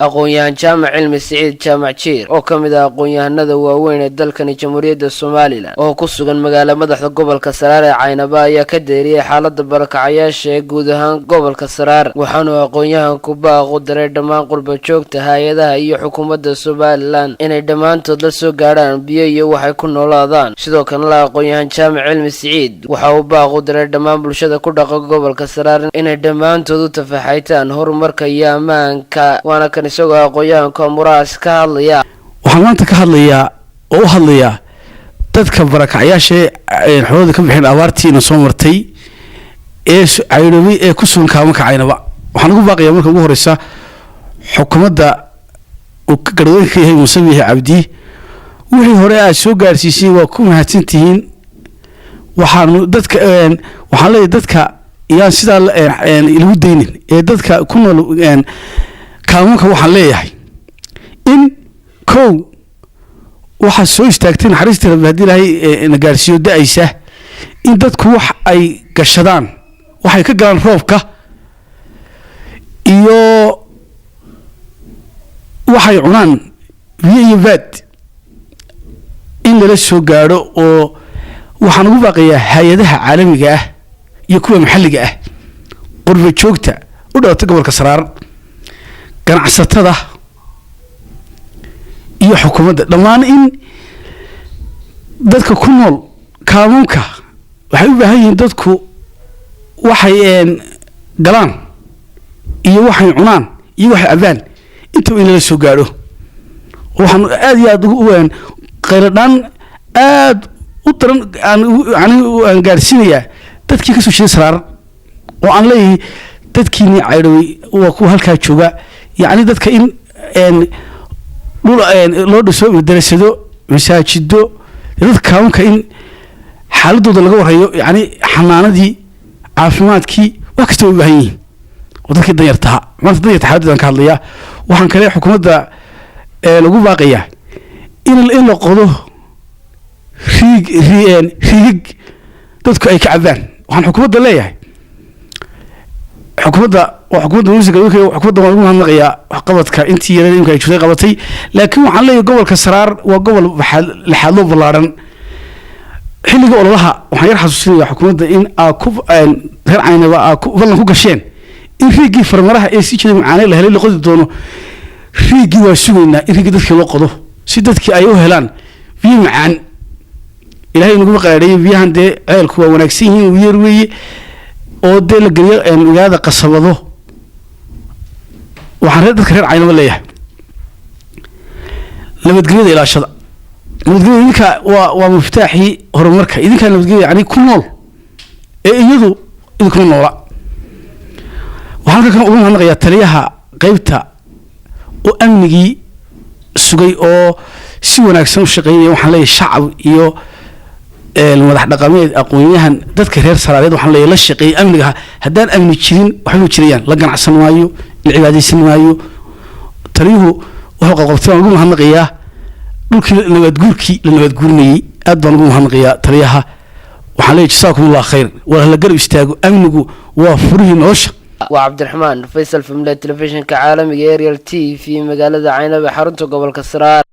aqoon-yahan jaamac cilmi siciid jaamac jiir oo ka mid ah aqoon-yahanada waaweyn ee dalkani jamhuuriyadda Soomaaliland oo ku sugan magaalada madaxda gobolka Saraar ee Caynaba ayaa ka deeriyay xaaladda barakacayaasha ee guud ahaan gobolka Saraar waxaana aqoon-yahanku baaqo diray dhammaan qurba joogta hay'adaha iyo xukuumadda Soomaaliland inay dhammaantood la soo gaaraan biyo iyo waxay ku noolaadaan sidoo kale aqoon-yahan jaamac cilmi siciid waxa uu baaqo diray dhammaan bulshada ku dhaqan gobolka Saraar inay dhammaantood u tafaxaytaan horumarka iyo ammaanka waana kan isagoo aqoon-yahanka muraas ka hadlaya waxaan maanta ka hadlayaa oo u hadlayaa dadka barakacayaasha ee xoolada ka bixin abaartiina soo martay ee Caynaba ee ku sugan kaamka Caynaba waxaan ugu baaqayaa marka ugu horeysa xukuumadda oo ka garweynka yahay Muuse Biixi Cabdi wixii hore ay soo gaarsiisay waa ku mahadsantihiin waxaan dadka waxaan leeyahay dadka iyaan sida ilagu deynin ee dadka ku nool kaamunka waxaan leeyahay in kow waxa soo istaagtay naxariista Rabbi hadii Ilaahay na gaarsiiyo daaysa in dadku wax ay gashadaan waxay ka galaan roobka iyo waxay cunaan biyo iyo baad in la soo gaaro oo waxaan ugu baaqayaa hay'adaha caalamiga ah iyo kuwa maxalliga ah qurba joogta u dhawata gobolka Saraar ganacsatada iyo xukuumadda dhammaan in dadka ku nool kaamunka waxay u baahan yihiin dadku waxay galaan iyo waxay cunaan iyo waxay abaan inta in la soo gaaro waxaan aad iyo aad ugu qayradaan aad u daran aan gaarsiinayaa dadkii ka soo jeeday Saraar oo aan leeyahay dadkiina Caynaba waa ku halka jooga يعني dadka in loo dhiso madrasado masaajido dadka kaamka in xaaladooda laga warayo yani xanaanadii caafimaadkii wax kasta u baahan yihiin oo dadka danyarta maanta danyarta xaaladooda ka hadlaya waxaan kale xukuumadda lagu baaqayaa in la qodo riig dadku ay ka cabaan waxaan xukuumadda leeyahay xukuumadda muuse xukuumadda waa ugu mahadnaqayaa waxqabadka intii yareed imka ay jirtay qabatay laakiin waxaan leeyahay gobolka Saraar waa gobol lixaad loo ballaaran xilliga ololaha waxaan yar xasuusinayaa xukuumadda in reer Caynaba ballan ku gasheen in riigii farmaraha ee si jeeday macaanay la helay la qodi doono riigii waa sugaynaa in riigii dadkii loo qodo si dadkii ay u helaan biyo macaan ilaahay nagu qaaday biyahan dee ceelku waa wanaagsan yihiin u yar weeye oo dee la geliyo magaalada qasabado waxaan dadka reer Caynaba leeyahay nabadgelyada ilaashada nabadgelyada idinka waa miftaaxii horumarka idinka nabadgelyada yani ku nool ee iyadu idinku noola waxaan ka ugu mahadnaqayaa taliyaha qaybta oo amnigii sugay oo si wanaagsan u shaqeynaya waxaan leeyahay shacab iyo madax dhaqameed aqoon-yahan dadka reer Saraareed waxaan leeyahay la shaqeey amniga hadaan amni jirin waxba jirayaan la ganacsan waayo la cibaadeysan waayo taliyuhu wuxuu qabtay ugu mahadnaqayaa dhulkii la nabad guurnayay aad baan ugu mahadnaqayaa taliyaha waxaan leeyahay jazaakumullahu khayr wala la garab istaago amnigu waa furihi nolosha waa Cabdiraxmaan Faysal Filmle telefishinka caalamiga Ariel TV magaalada Caynaba xarunta gobolka Saraar